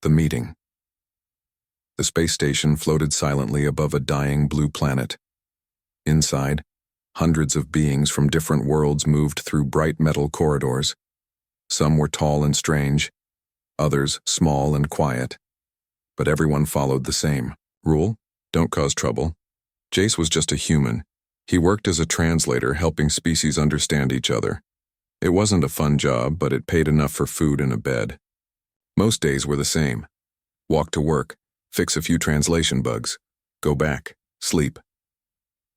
The meeting. The space station floated silently above a dying blue planet. Inside, hundreds of beings from different worlds moved through bright metal corridors. Some were tall and strange, others small and quiet. But everyone followed the same rule: don't cause trouble. Jace was just a human. He worked as a translator, helping species understand each other. It wasn't a fun job, but it paid enough for food and a bed. Most days were the same. Walk to work, fix a few translation bugs, go back, sleep.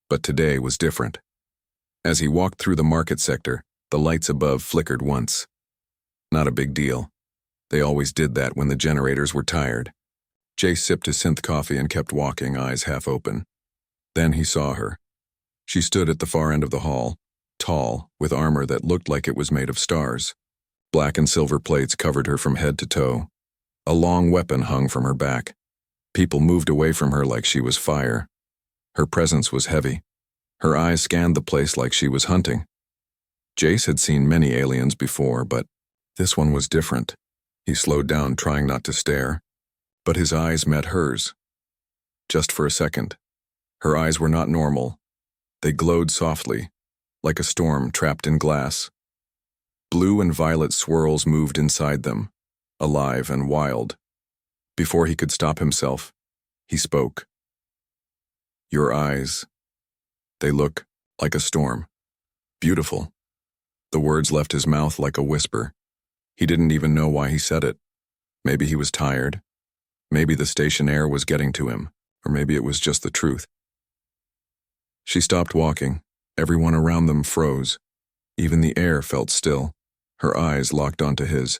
But today was different. As he walked through the market sector, the lights above flickered once. Not a big deal. They always did that when the generators were tired. Jace sipped his synth coffee and kept walking, eyes half open. Then he saw her. She stood at the far end of the hall, tall, with armor that looked like it was made of stars. Black and silver plates covered her from head to toe. A long weapon hung from her back. People moved away from her like she was fire. Her presence was heavy. Her eyes scanned the place like she was hunting. Jace had seen many aliens before, but this one was different. He slowed down, trying not to stare. But his eyes met hers. Just for a second. Her eyes were not normal. They glowed softly, like a storm trapped in glass. Blue and violet swirls moved inside them, alive and wild. Before he could stop himself, he spoke. Your eyes, they look like a storm. Beautiful. The words left his mouth like a whisper. He didn't even know why he said it. Maybe he was tired. Maybe the station air was getting to him, or maybe it was just the truth. She stopped walking. Everyone around them froze. Even the air felt still. Her eyes locked onto his.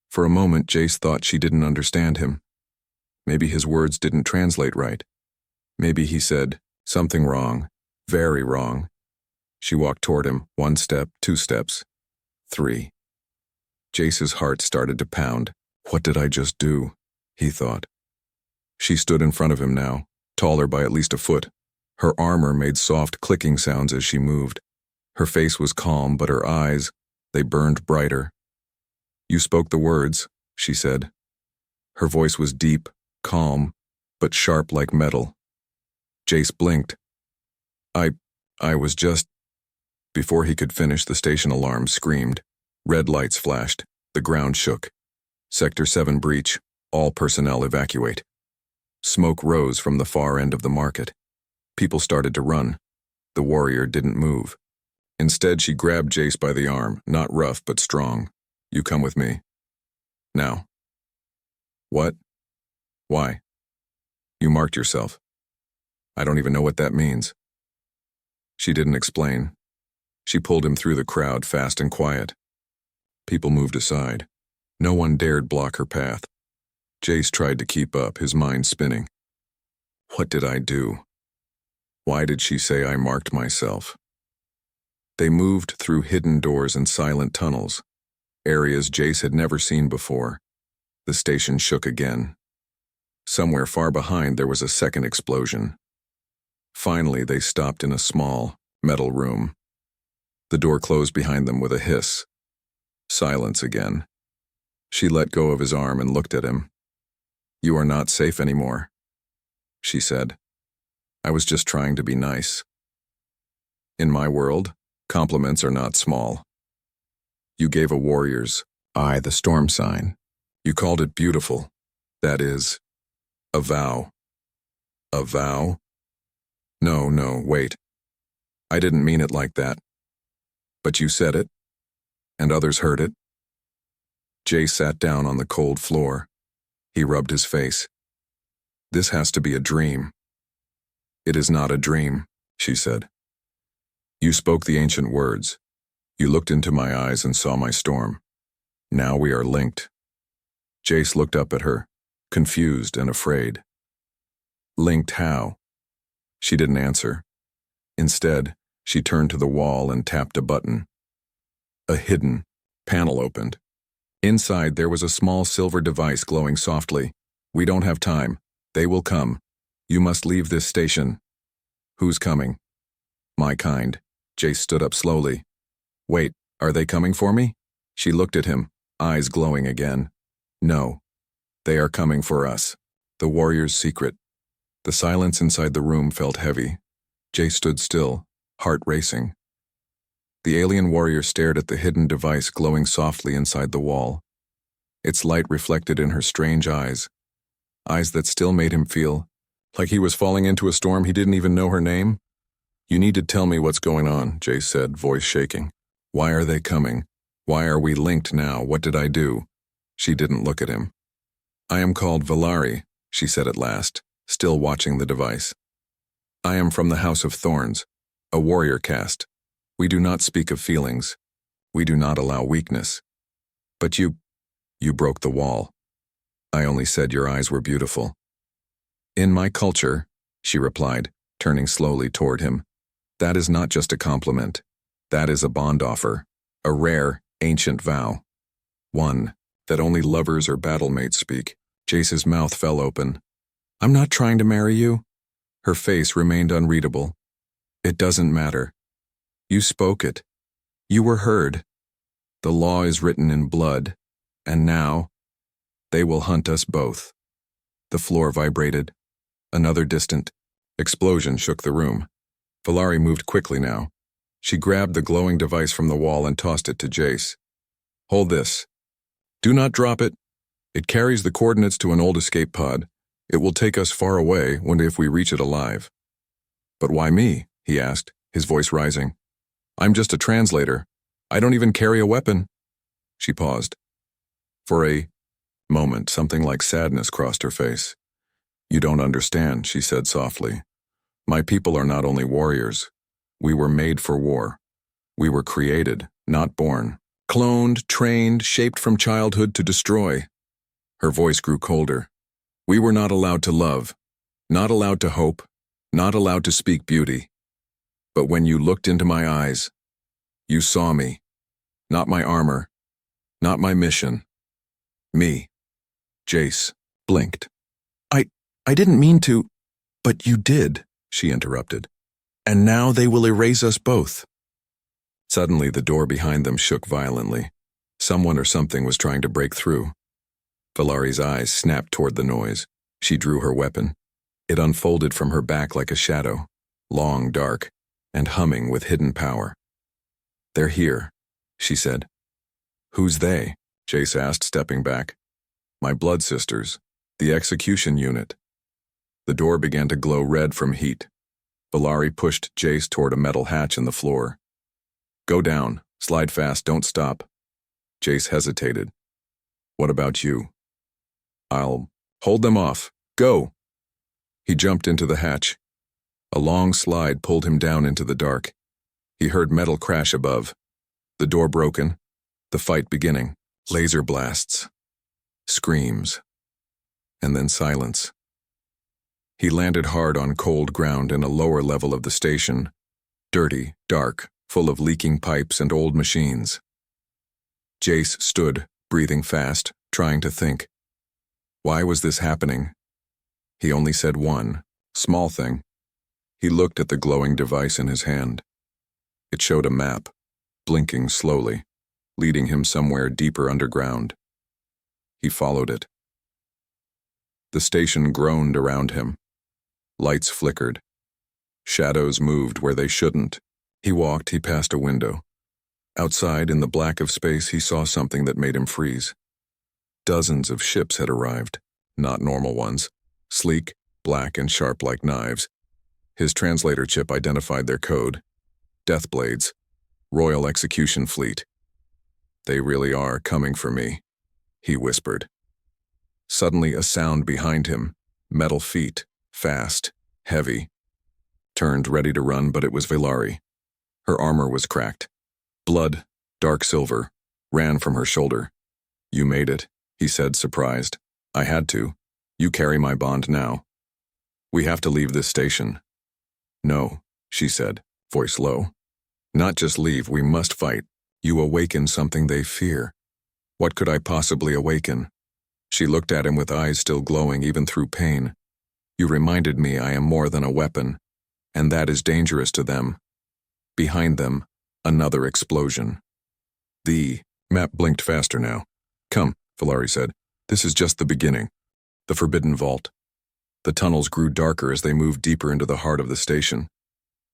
For a moment, Jace thought she didn't understand him. Maybe his words didn't translate right. Maybe he said, something wrong, very wrong. She walked toward him, 1 step, 2 steps, 3. Jace's heart started to pound. What did I just do? He thought. She stood in front of him now, taller by at least a foot. Her armor made soft clicking sounds as she moved. Her face was calm, but her eyes, they burned brighter. You spoke the words, she said. Her voice was deep, calm, but sharp like metal. Jace blinked. I was just... Before he could finish, the station alarm screamed. Red lights flashed. The ground shook. Sector 7 breach. All personnel evacuate. Smoke rose from the far end of the market. People started to run. The warrior didn't move. Instead, she grabbed Jace by the arm, not rough but strong. You come with me. Now. What? Why? You marked yourself. I don't even know what that means. She didn't explain. She pulled him through the crowd, fast and quiet. People moved aside. No one dared block her path. Jace tried to keep up, his mind spinning. What did I do? Why did she say I marked myself? They moved through hidden doors and silent tunnels, areas Jace had never seen before. The station shook again. Somewhere far behind there was a second explosion. Finally, they stopped in a small, metal room. The door closed behind them with a hiss. Silence again. She let go of his arm and looked at him. You are not safe anymore, she said. I was just trying to be nice. In my world, compliments are not small. You gave a warrior's eye the storm sign. You called it beautiful. That is, a vow. A vow? No, wait. I didn't mean it like that. But you said it, and others heard it. Jay sat down on the cold floor. He rubbed his face. This has to be a dream. It is not a dream, she said. You spoke the ancient words. You looked into my eyes and saw my storm. Now we are linked. Jace looked up at her, confused and afraid. Linked how? She didn't answer. Instead, she turned to the wall and tapped a button. A hidden panel opened. Inside, there was a small silver device glowing softly. We don't have time. They will come. You must leave this station. Who's coming? My kind. Jace stood up slowly. Wait, are they coming for me? She looked at him, eyes glowing again. No. They are coming for us. The warrior's secret. The silence inside the room felt heavy. Jay stood still, heart racing. The alien warrior stared at the hidden device glowing softly inside the wall. Its light reflected in her strange eyes that still made him feel like he was falling into a storm he didn't even know her name. You need to tell me what's going on, Jay said, voice shaking. Why are they coming? Why are we linked now? What did I do? She didn't look at him. I am called Valari, she said at last, still watching the device. I am from the House of Thorns, a warrior caste. We do not speak of feelings. We do not allow weakness. But you broke the wall. I only said your eyes were beautiful. In my culture, she replied, turning slowly toward him, that is not just a compliment. That is a bond offer, a rare, ancient vow. One that only lovers or battlemates speak. Jace's mouth fell open. I'm not trying to marry you. Her face remained unreadable. It doesn't matter. You spoke it. You were heard. The law is written in blood, and now, they will hunt us both. The floor vibrated. Another distant explosion shook the room. Valari moved quickly now. She grabbed the glowing device from the wall and tossed it to Jace. Hold this. Do not drop it. It carries the coordinates to an old escape pod. It will take us far away if we reach it alive. But why me? He asked, his voice rising. I'm just a translator. I don't even carry a weapon. She paused. For a moment, something like sadness crossed her face. You don't understand, she said softly. My people are not only warriors. We were made for war. We were created, not born. Cloned, trained, shaped from childhood to destroy. Her voice grew colder. We were not allowed to love, not allowed to hope, not allowed to speak beauty. But when you looked into my eyes, you saw me. Not my armor, not my mission. Me. Jace blinked. I didn't mean to, but you did, she interrupted. And now they will erase us both. Suddenly, the door behind them shook violently. Someone or something was trying to break through. Valari's eyes snapped toward the noise. She drew her weapon. It unfolded from her back like a shadow, long, dark, and humming with hidden power. They're here, she said. Who's they? Jace asked, stepping back. My blood sisters, the execution unit. The door began to glow red from heat. Valari pushed Jace toward a metal hatch in the floor. Go down, slide fast, don't stop. Jace hesitated. What about you? I'll hold them off. Go! He jumped into the hatch. A long slide pulled him down into the dark. He heard metal crash above. The door broken. The fight beginning. Laser blasts. Screams. And then silence. He landed hard on cold ground in a lower level of the station. Dirty, dark, full of leaking pipes and old machines. Jace stood, breathing fast, trying to think. Why was this happening? He only said one, small thing. He looked at the glowing device in his hand. It showed a map, blinking slowly, leading him somewhere deeper underground. He followed it. The station groaned around him. Lights flickered. Shadows moved where they shouldn't. He passed a window. Outside, in the black of space, he saw something that made him freeze. Dozens of ships had arrived, not normal ones, sleek, black, and sharp like knives. His translator chip identified their code. Deathblades, Royal Execution Fleet. They really are coming for me, he whispered. Suddenly, a sound behind him, metal feet, fast, heavy. Turned, ready to run, but it was Valari. Her armor was cracked. Blood, dark silver, ran from her shoulder. You made it, he said, surprised. I had to. You carry my bond now. We have to leave this station. No, she said, voice low. Not just leave, we must fight. You awaken something they fear. What could I possibly awaken? She looked at him with eyes still glowing even through pain. You reminded me I am more than a weapon, and that is dangerous to them. Behind them, another explosion. The map blinked faster now. Come, Valari said. This is just the beginning. The forbidden vault. The tunnels grew darker as they moved deeper into the heart of the station.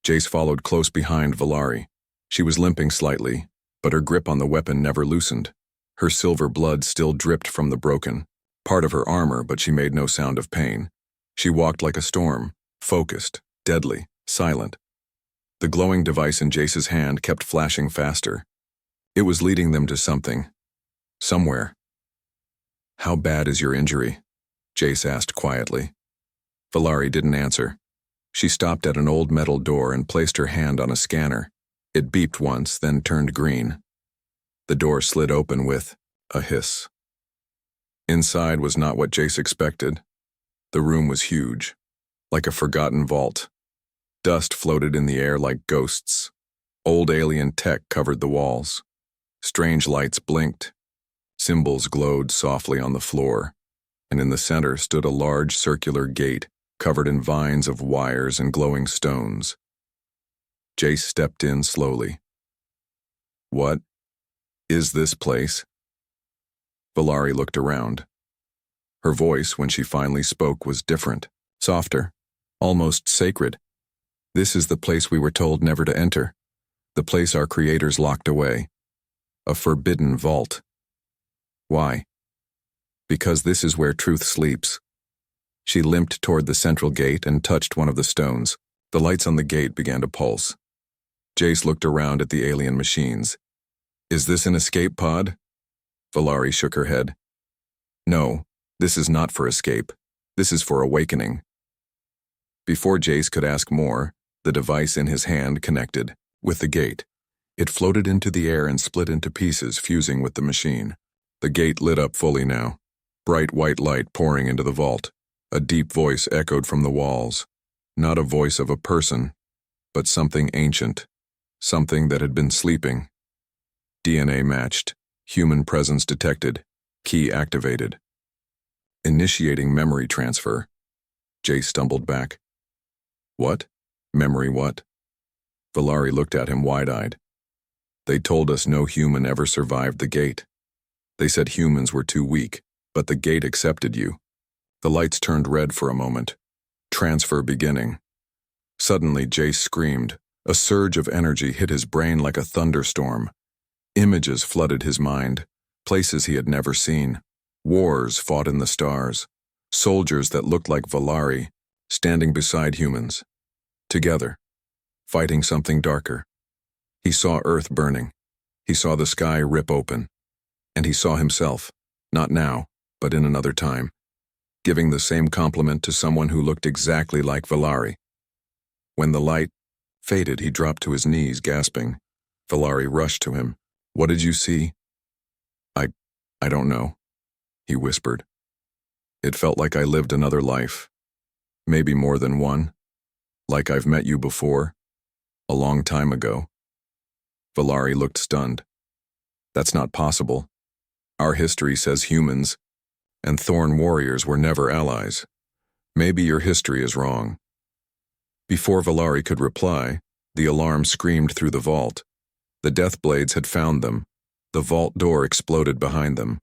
Jace followed close behind Valari. She was limping slightly, but her grip on the weapon never loosened. Her silver blood still dripped from the broken part of her armor, but she made no sound of pain. She walked like a storm, focused, deadly, silent. The glowing device in Jace's hand kept flashing faster. It was leading them to something. Somewhere. "How bad is your injury?" Jace asked quietly. Valari didn't answer. She stopped at an old metal door and placed her hand on a scanner. It beeped once, then turned green. The door slid open with a hiss. Inside was not what Jace expected. The room was huge, like a forgotten vault. Dust floated in the air like ghosts. Old alien tech covered the walls. Strange lights blinked. Symbols glowed softly on the floor, and in the center stood a large circular gate covered in vines of wires and glowing stones. Jace stepped in slowly. "What is this place?" Valari looked around. Her voice, when she finally spoke, was different, softer, almost sacred. "This is the place we were told never to enter, the place our creators locked away. A forbidden vault. Why? Because this is where truth sleeps." She limped toward the central gate and touched one of the stones. The lights on the gate began to pulse. Jace looked around at the alien machines. "Is this an escape pod?" Valari shook her head. "No, this is not for escape. This is for awakening." Before Jace could ask more, the device in his hand connected with the gate. It floated into the air and split into pieces, fusing with the machine. The gate lit up fully now, bright white light pouring into the vault. A deep voice echoed from the walls. Not a voice of a person, but something ancient, something that had been sleeping. DNA matched, human presence detected, key activated. Initiating memory transfer. Jace stumbled back. "What? Memory what?" Valari looked at him wide-eyed. "They told us no human ever survived the gate. They said humans were too weak, but the gate accepted you." The lights turned red for a moment. Transfer beginning. Suddenly, Jace screamed. A surge of energy hit his brain like a thunderstorm. Images flooded his mind, places he had never seen. Wars fought in the stars. Soldiers that looked like Valari, standing beside humans. Together, fighting something darker. He saw Earth burning. He saw the sky rip open. And he saw himself, not now, but in another time, giving the same compliment to someone who looked exactly like Valari. When the light faded, he dropped to his knees, gasping. Valari rushed to him. "What did you see?" I don't know," he whispered. "It felt like I lived another life. Maybe more than one. Like I've met you before. A long time ago." Valari looked stunned. "That's not possible. Our history says humans and Thorn warriors were never allies. Maybe your history is wrong." Before Valari could reply, the alarm screamed through the vault. The Deathblades had found them. The vault door exploded behind them.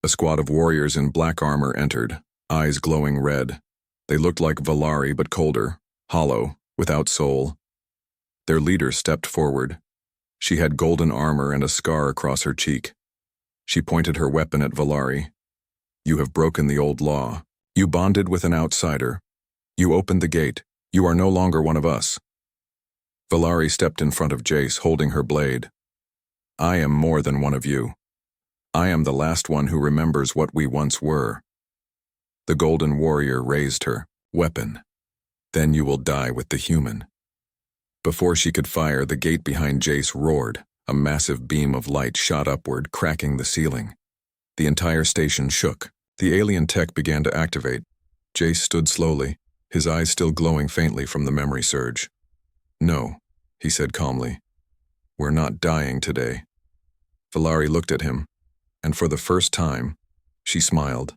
A squad of warriors in black armor entered, eyes glowing red. They looked like Valari but colder, hollow, without soul. Their leader stepped forward. She had golden armor and a scar across her cheek. She pointed her weapon at Valari. "You have broken the old law. You bonded with an outsider. You opened the gate. You are no longer one of us." Valari stepped in front of Jace, holding her blade. "I am more than one of you. I am the last one who remembers what we once were." The golden warrior raised her weapon. "Then you will die with the human." Before she could fire, the gate behind Jace roared. A massive beam of light shot upward, cracking the ceiling. The entire station shook. The alien tech began to activate. Jace stood slowly, his eyes still glowing faintly from the memory surge. "No," he said calmly. "We're not dying today." Valari looked at him, and for the first time, she smiled.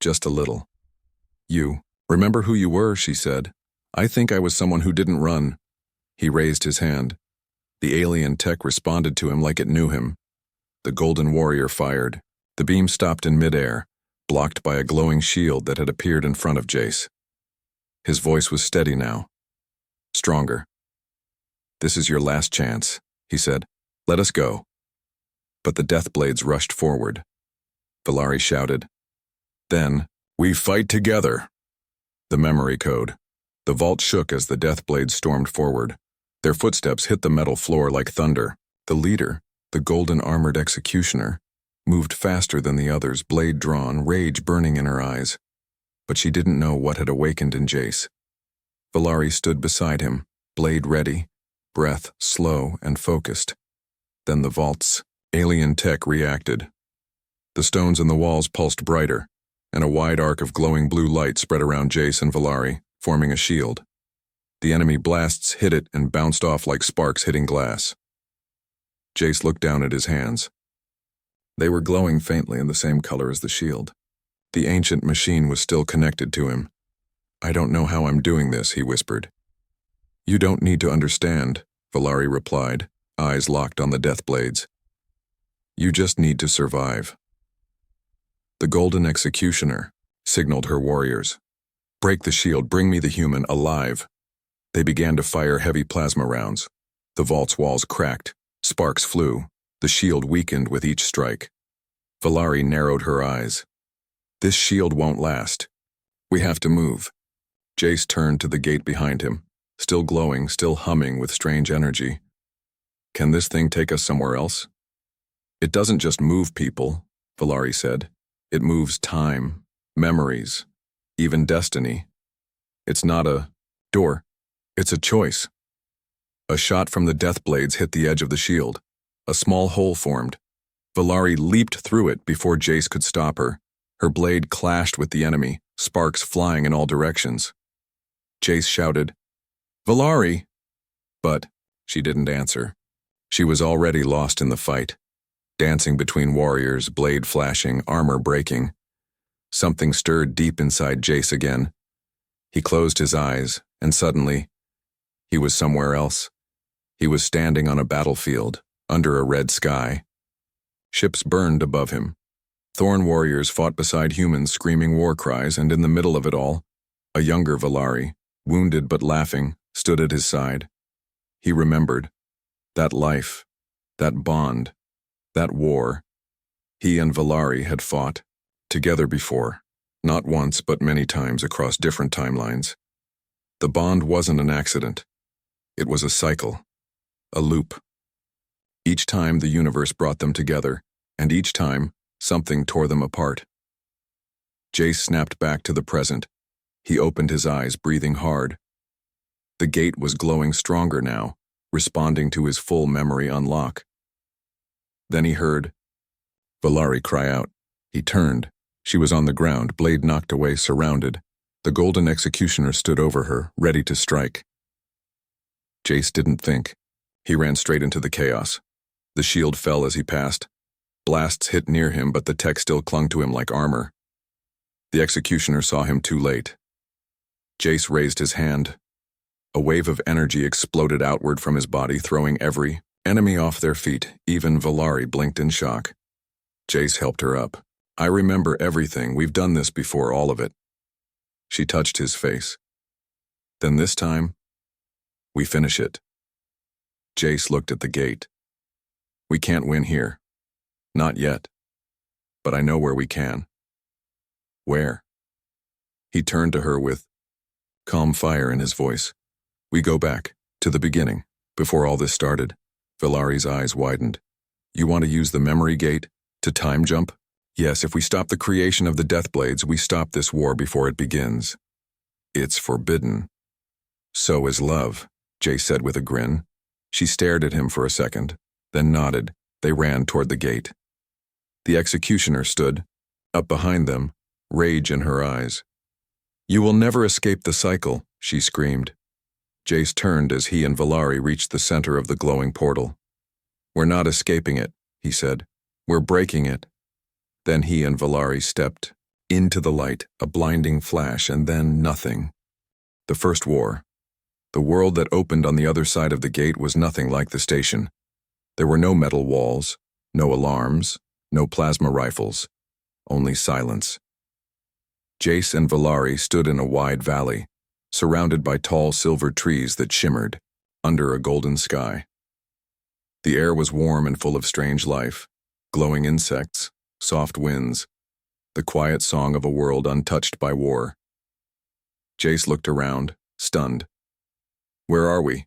Just a little. "You remember who you were," she said. "I think I was someone who didn't run." He raised his hand. The alien tech responded to him like it knew him. The golden warrior fired. The beam stopped in midair, blocked by a glowing shield that had appeared in front of Jace. His voice was steady now, stronger. "This is your last chance," he said. "Let us go." But the Deathblades rushed forward. Valari shouted. Then, "We fight together!" The memory code. The vault shook as the Deathblades stormed forward. Their footsteps hit the metal floor like thunder. The leader, the golden-armored executioner, moved faster than the others, blade drawn, rage burning in her eyes. But she didn't know what had awakened in Jace. Valari stood beside him, blade ready, breath slow and focused. Then the vault's alien tech reacted. The stones in the walls pulsed brighter, and a wide arc of glowing blue light spread around Jace and Valari, forming a shield. The enemy blasts hit it and bounced off like sparks hitting glass. Jace looked down at his hands. They were glowing faintly in the same color as the shield. The ancient machine was still connected to him. "I don't know how I'm doing this," he whispered. "You don't need to understand," Valari replied, eyes locked on the Deathblades. "You just need to survive." The Golden Executioner signaled her warriors. "Break the shield, bring me the human, alive." They began to fire heavy plasma rounds. The vault's walls cracked, sparks flew, the shield weakened with each strike. Valari narrowed her eyes. "This shield won't last. We have to move." Jace turned to the gate behind him, still glowing, still humming with strange energy. "Can this thing take us somewhere else?" "It doesn't just move people," Valari said. "It moves time, memories, even destiny. It's not a door, it's a choice." A shot from the Deathblades hit the edge of the shield. A small hole formed. Valari leaped through it before Jace could stop her. Her blade clashed with the enemy, sparks flying in all directions. Jace shouted, "Valari!" But she didn't answer. She was already lost in the fight, dancing between warriors, blade flashing, armor breaking. Something stirred deep inside Jace again. He closed his eyes, and suddenly, he was somewhere else. He was standing on a battlefield, under a red sky. Ships burned above him. Thorn warriors fought beside humans screaming war cries, and in the middle of it all, a younger Valari, wounded but laughing, stood at his side. He remembered. That life, that bond, that war. He and Valari had fought, together before, not once but many times across different timelines. The bond wasn't an accident. It was a cycle, a loop. Each time the universe brought them together, and each time something tore them apart. Jace snapped back to the present. He opened his eyes, breathing hard. The gate was glowing stronger now, responding to his full memory unlock. Then he heard Valari cry out. He turned. She was on the ground, blade knocked away, surrounded. The Golden Executioner stood over her, ready to strike. Jace didn't think. He ran straight into the chaos. The shield fell as he passed. Blasts hit near him, but the tech still clung to him like armor. The Executioner saw him too late. Jace raised his hand. A wave of energy exploded outward from his body, throwing every enemy off their feet. Even Valari blinked in shock. Jace helped her up. "I remember everything. We've done this before, all of it." She touched his face. "Then this time, we finish it." Jace looked at the gate. "We can't win here. Not yet. But I know where we can." "Where?" He turned to her with calm fire in his voice. "We go back, to the beginning, before all this started." Valari's eyes widened. "You want to use the memory gate? To time jump? Yes, if we stop the creation of the Deathblades, we stop this war before it begins. It's forbidden." "So is love," Jace said with a grin. She stared at him for a second, then nodded. They ran toward the gate. The Executioner stood, up behind them, rage in her eyes. "You will never escape the cycle," she screamed. Jace turned as he and Valari reached the center of the glowing portal. "We're not escaping it," he said. "We're breaking it." Then he and Valari stepped into the light, a blinding flash, and then nothing. The first war. The world that opened on the other side of the gate was nothing like the station. There were no metal walls, no alarms, no plasma rifles, only silence. Jace and Valari stood in a wide valley, surrounded by tall silver trees that shimmered under a golden sky. The air was warm and full of strange life, glowing insects, soft winds, the quiet song of a world untouched by war. Jace looked around, stunned. Where are we?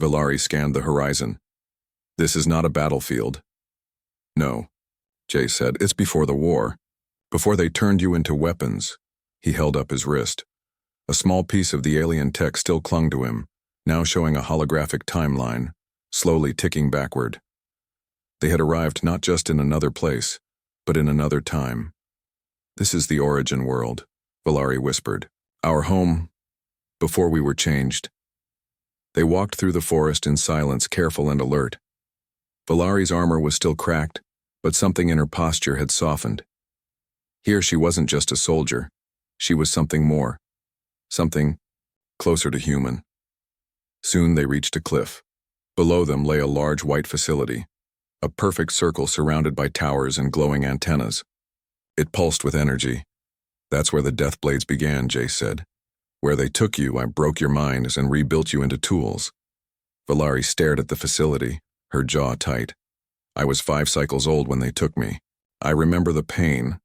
Valari scanned the horizon. This is not a battlefield. No, Jace said, it's before the war. Before they turned you into weapons. He held up his wrist. A small piece of the alien tech still clung to him, now showing a holographic timeline, slowly ticking backward. They had arrived not just in another place, but in another time. This is the origin world, Valari whispered. Our home, before we were changed. They walked through the forest in silence, careful and alert. Valari's armor was still cracked, but something in her posture had softened. Here she wasn't just a soldier. She was something more. Something closer to human. Soon they reached a cliff. Below them lay a large white facility, a perfect circle surrounded by towers and glowing antennas. It pulsed with energy. That's where the death blades began, Jace said. Where they took you, I broke your minds and rebuilt you into tools. Valari stared at the facility, her jaw tight. I was 5 cycles old when they took me. I remember the pain,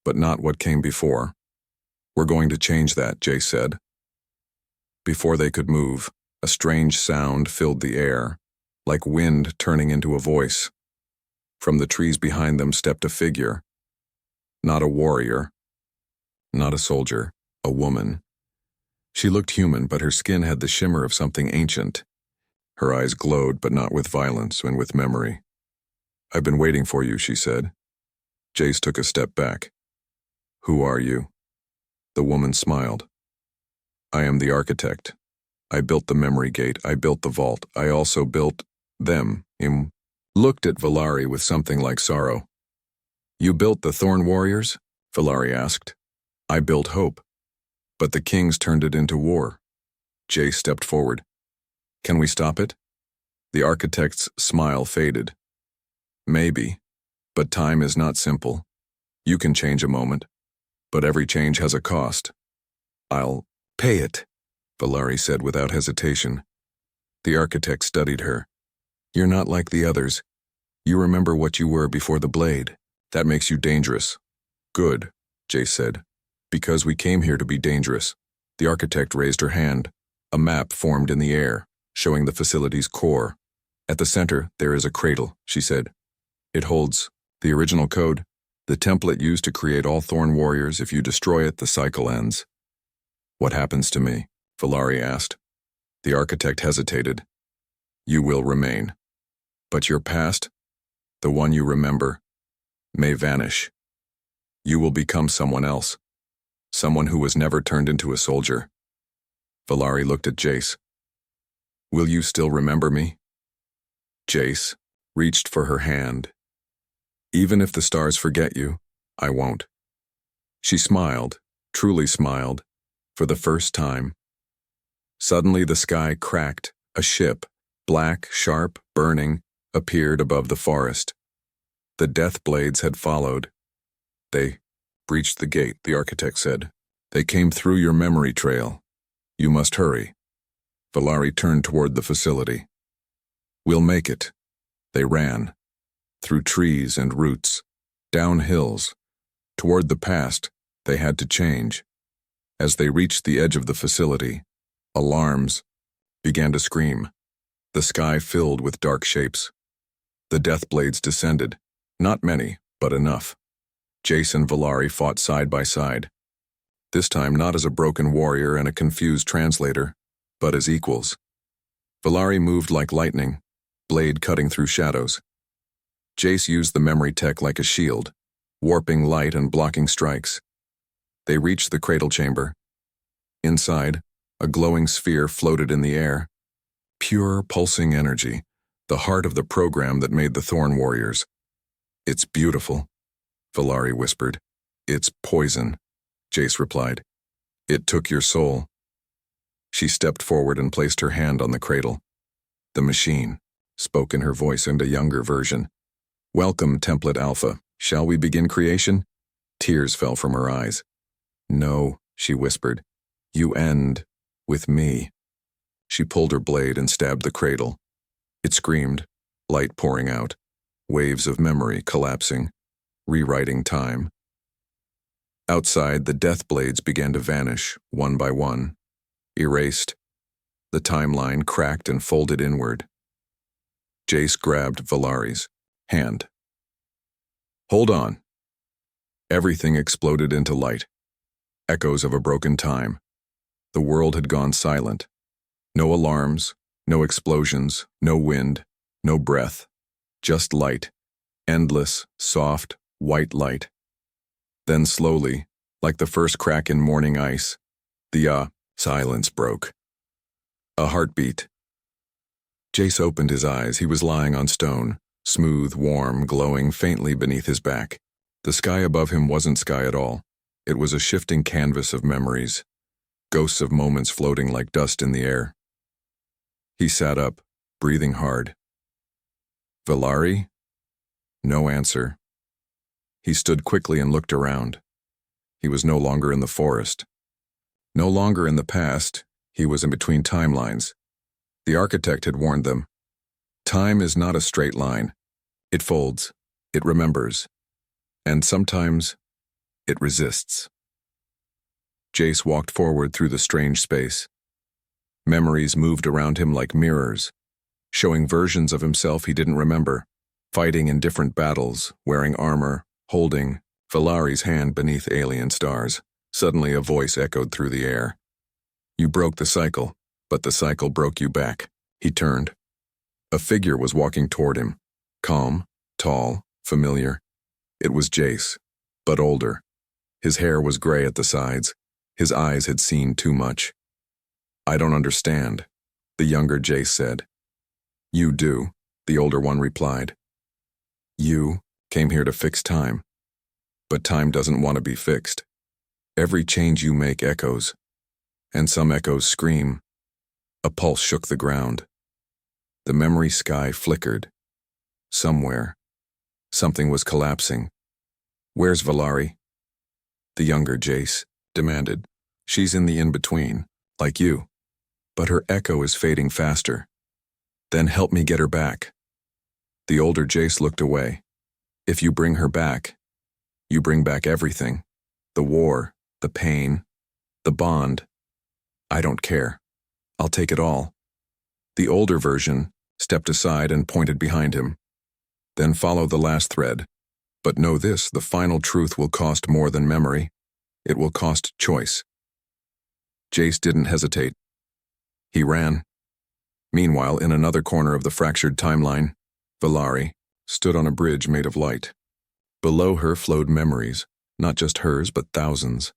but not what came before. We're going to change that, Jace said. Before they could move, a strange sound filled the air, like wind turning into a voice. From the trees behind them stepped a figure. Not a warrior, not a soldier, a woman. She looked human, but her skin had the shimmer of something ancient. Her eyes glowed, but not with violence and with memory. I've been waiting for you, she said. Jace took a step back. Who are you? The woman smiled. I am the architect. I built the memory gate. I built the vault. I also built them. Looked at Valari with something like sorrow. You built the Thorn Warriors? Valari asked. I built hope. But the kings turned it into war. Jace stepped forward. Can we stop it? The architect's smile faded. Maybe, but time is not simple. You can change a moment, but every change has a cost. I'll pay it, Valari said without hesitation. The architect studied her. You're not like the others. You remember what you were before the blade. That makes you dangerous. Good, Jace said. Because we came here to be dangerous. The architect raised her hand. A map formed in the air, showing the facility's core. At the center, there is a cradle, she said. It holds the original code, the template used to create all Thorn Warriors. If you destroy it, the cycle ends. What happens to me? Valari asked. The architect hesitated. You will remain. But your past, the one you remember, may vanish. You will become someone else. Someone who was never turned into a soldier. Valari looked at Jace. Will you still remember me? Jace reached for her hand. Even if the stars forget you, I won't. She smiled, truly smiled, for the first time. Suddenly the sky cracked. A ship, black, sharp, burning, appeared above the forest. The death blades had followed. They breached the gate, the architect said. They came through your memory trail. You must hurry. Valari turned toward the facility. We'll make it. They ran. Through trees and roots, down hills. Toward the past, they had to change. As they reached the edge of the facility, alarms began to scream. The sky filled with dark shapes. The death blades descended. Not many, but enough. Jace and Valari fought side by side. This time not as a broken warrior and a confused translator, but as equals. Valari moved like lightning, blade cutting through shadows. Jace used the memory tech like a shield, warping light and blocking strikes. They reached the cradle chamber. Inside, a glowing sphere floated in the air. Pure, pulsing energy, the heart of the program that made the Thorn Warriors. It's beautiful, Valari whispered. It's poison, Jace replied. It took your soul. She stepped forward and placed her hand on the cradle. The machine spoke in her voice and a younger version. Welcome, Template Alpha. Shall we begin creation? Tears fell from her eyes. No, she whispered. You end with me. She pulled her blade and stabbed the cradle. It screamed, light pouring out, waves of memory collapsing, rewriting time. Outside, the death blades began to vanish, one by one. Erased. The timeline cracked and folded inward. Jace grabbed Valari's hand. Hold on. Everything exploded into light. Echoes of a broken time. The world had gone silent. No alarms, no explosions, no wind, no breath. Just light. Endless, soft, white light. Then slowly, like the first crack in morning ice, the silence broke. A heartbeat. Jace opened his eyes. He was lying on stone, smooth, warm, glowing faintly beneath his back. The sky above him wasn't sky at all. It was a shifting canvas of memories, ghosts of moments floating like dust in the air. He sat up, breathing hard. Valari? No answer. He stood quickly and looked around. He was no longer in the forest. No longer in the past, he was in between timelines. The architect had warned them. Time is not a straight line. It folds, it remembers, and sometimes it resists. Jace walked forward through the strange space. Memories moved around him like mirrors, showing versions of himself he didn't remember, fighting in different battles, wearing armor, holding Valari's hand beneath alien stars. Suddenly a voice echoed through the air. You broke the cycle, but the cycle broke you back. He turned. A figure was walking toward him, calm, tall, familiar. It was Jace, but older. His hair was gray at the sides. His eyes had seen too much. I don't understand, the younger Jace said. You do, the older one replied. You came here to fix time. But time doesn't want to be fixed. Every change you make echoes, and some echoes scream. A pulse shook the ground. The memory sky flickered. Somewhere, something was collapsing. Where's Valari? The younger Jace demanded. She's in the in-between, like you. But her echo is fading faster. Then help me get her back. The older Jace looked away. If you bring her back, you bring back everything. The war, the pain, the bond. I don't care. I'll take it all. The older version stepped aside and pointed behind him. Then follow the last thread. But know this, the final truth will cost more than memory. It will cost choice. Jace didn't hesitate. He ran. Meanwhile, in another corner of the fractured timeline, Valari stood on a bridge made of light. Below her flowed memories, not just hers, but thousands,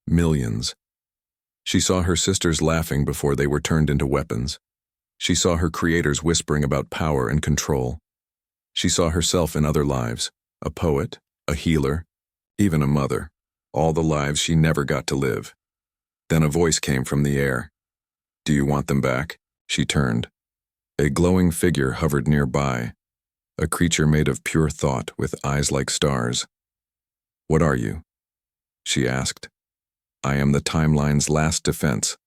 millions. She saw her sisters laughing before they were turned into weapons. She saw her creators whispering about power and control. She saw herself in other lives, a poet, a healer, even a mother, all the lives she never got to live. Then a voice came from the air. Do you want them back? She turned. A glowing figure hovered nearby, a creature made of pure thought with eyes like stars. What are you? She asked. I am the timeline's last defense.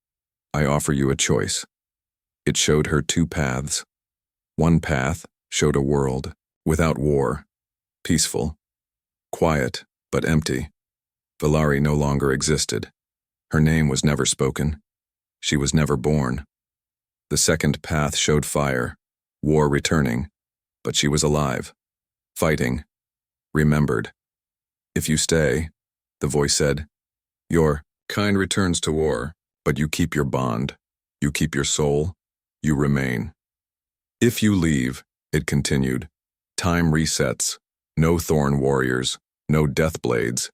I offer you a choice. It showed her two paths. One path showed a world without war, peaceful, quiet, but empty. Valari no longer existed. Her name was never spoken. She was never born. The second path showed fire, war returning, but she was alive, fighting, remembered. If you stay, the voice said, your kind returns to war, but you keep your bond, you keep your soul, you remain. If you leave, it continued, time resets, no thorn warriors, no death blades,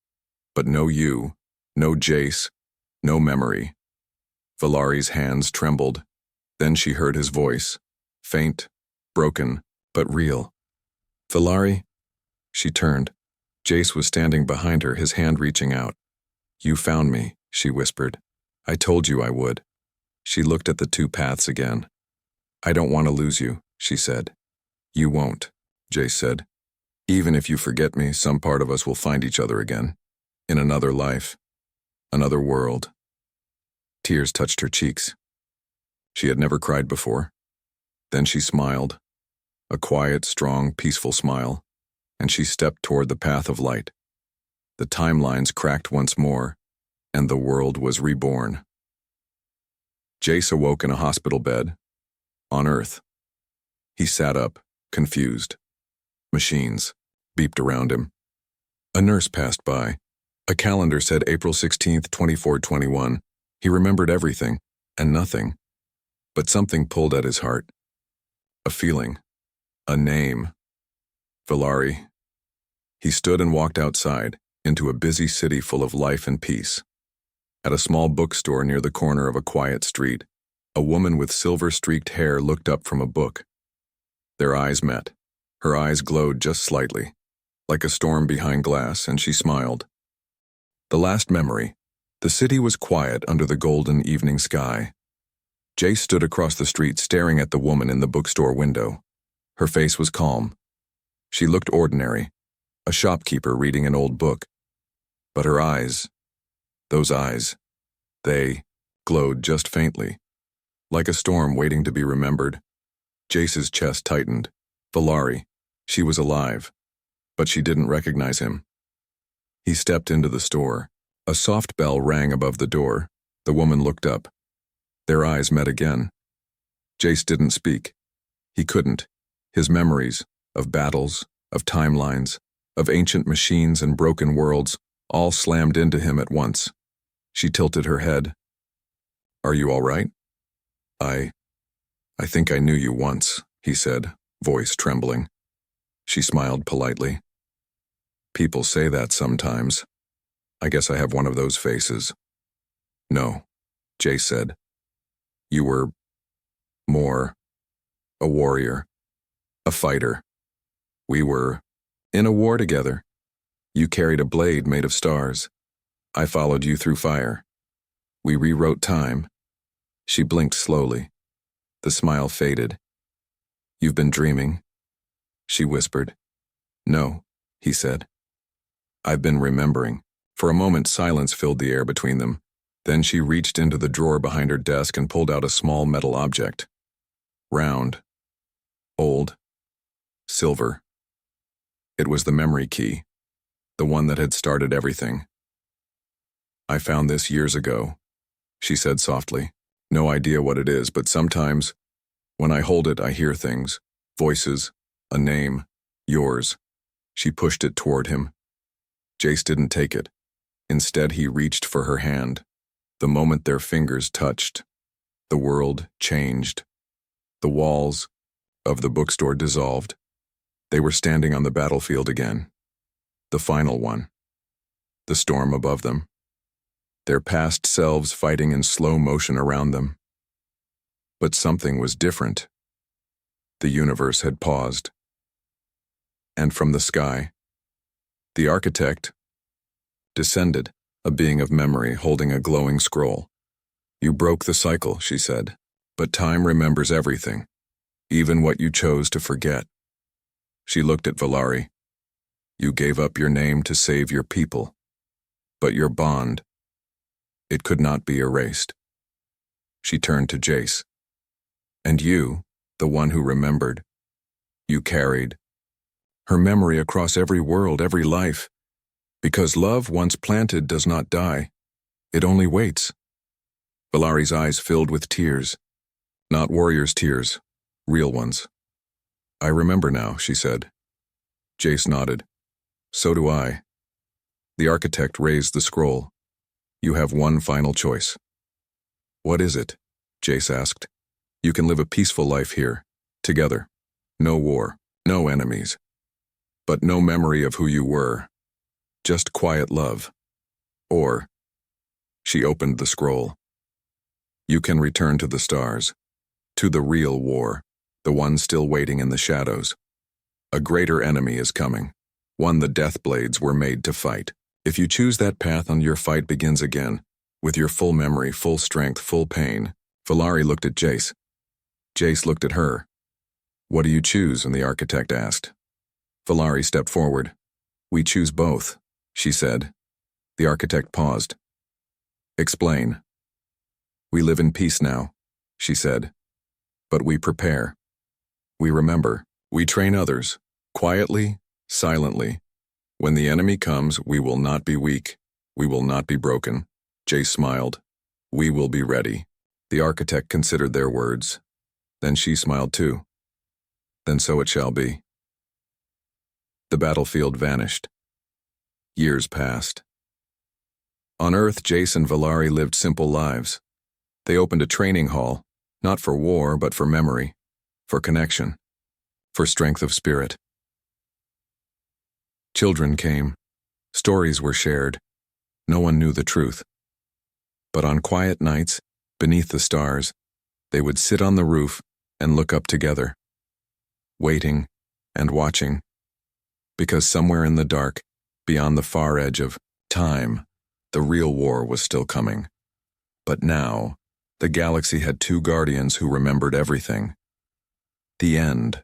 but no you, no Jace, no memory. Valari's hands trembled. Then she heard his voice, faint, broken, but real. Valari? She turned. Jace was standing behind her, his hand reaching out. You found me, she whispered. I told you I would. She looked at the two paths again. I don't want to lose you, she said. You won't, Jace said. Even if you forget me, some part of us will find each other again. In another life. Another world. Tears touched her cheeks. She had never cried before. Then she smiled, a quiet, strong, peaceful smile, and she stepped toward the path of light. The timelines cracked once more, and the world was reborn. Jace awoke in a hospital bed, on Earth. He sat up, confused. Machines beeped around him. A nurse passed by. A calendar said April 16th, 2421. He remembered everything, and nothing. But something pulled at his heart. A feeling. A name. Valari. He stood and walked outside, into a busy city full of life and peace. At a small bookstore near the corner of a quiet street, a woman with silver-streaked hair looked up from a book. Their eyes met. Her eyes glowed just slightly, like a storm behind glass, and she smiled. The last memory. The city was quiet under the golden evening sky. Jace stood across the street staring at the woman in the bookstore window. Her face was calm. She looked ordinary, a shopkeeper reading an old book. But her eyes, those eyes, they glowed just faintly, like a storm waiting to be remembered. Jace's chest tightened. Valari. She was alive, but she didn't recognize him. He stepped into the store. A soft bell rang above the door. The woman looked up. Their eyes met again. Jace didn't speak. He couldn't. His memories of battles, of timelines, of ancient machines and broken worlds all slammed into him at once. She tilted her head. "Are you all right?" I think I knew you once," he said, voice trembling. She smiled politely. "People say that sometimes. I guess I have one of those faces." "No," Jace said. "You were more a warrior, a fighter. We were in a war together. You carried a blade made of stars. I followed you through fire. We rewrote time." She blinked slowly. The smile faded. "You've been dreaming?" She whispered. "No," he said. "I've been remembering." For a moment, silence filled the air between them. Then she reached into the drawer behind her desk and pulled out a small metal object. Round. Old. Silver. It was the memory key, the one that had started everything. "I found this years ago," she said softly. "No idea what it is, but sometimes, when I hold it, I hear things. Voices. A name. Yours." She pushed it toward him. Jace didn't take it. Instead, he reached for her hand. The moment their fingers touched, the world changed. The walls of the bookstore dissolved. They were standing on the battlefield again. The final one. The storm above them. Their past selves fighting in slow motion around them. But something was different. The universe had paused. And from the sky, the architect descended, a being of memory holding a glowing scroll. "You broke the cycle," she said, "but time remembers everything, even what you chose to forget." She looked at Valari. "You gave up your name to save your people, but your bond, it could not be erased." She turned to Jace. "And you, the one who remembered, you carried her memory across every world, every life. Because love once planted does not die. It only waits." Valari's eyes filled with tears. Not warriors' tears, real ones. "I remember now," she said. Jace nodded. "So do I." The architect raised the scroll. "You have one final choice." "What is it?" Jace asked. "You can live a peaceful life here, together. No war, no enemies. But no memory of who you were. Just quiet love. Or," she opened the scroll, "you can return to the stars, to the real war, the one still waiting in the shadows. A greater enemy is coming, one the death blades were made to fight. If you choose that path, on your fight begins again, with your full memory, full strength, full pain." Valari looked at Jace. Jace looked at her. "What do you choose?" and the architect asked. Valari stepped forward. "We choose both," she said. The architect paused. Explain. We live in peace now, she said. But we prepare. We remember. We train others, quietly, silently. When the enemy comes, we will not be weak. We will not be broken. Jace smiled. We will be ready. The architect considered their words. Then she smiled too. Then so it shall be. The battlefield vanished. Years passed. On Earth, Jace and Valari lived simple lives. They opened a training hall, not for war, but for memory, for connection, for strength of spirit. Children came. Stories were shared. No one knew the truth. But on quiet nights, beneath the stars, they would sit on the roof and look up together, waiting and watching, because somewhere in the dark, beyond the far edge of time, the real war was still coming. But now, the galaxy had two guardians who remembered everything. The end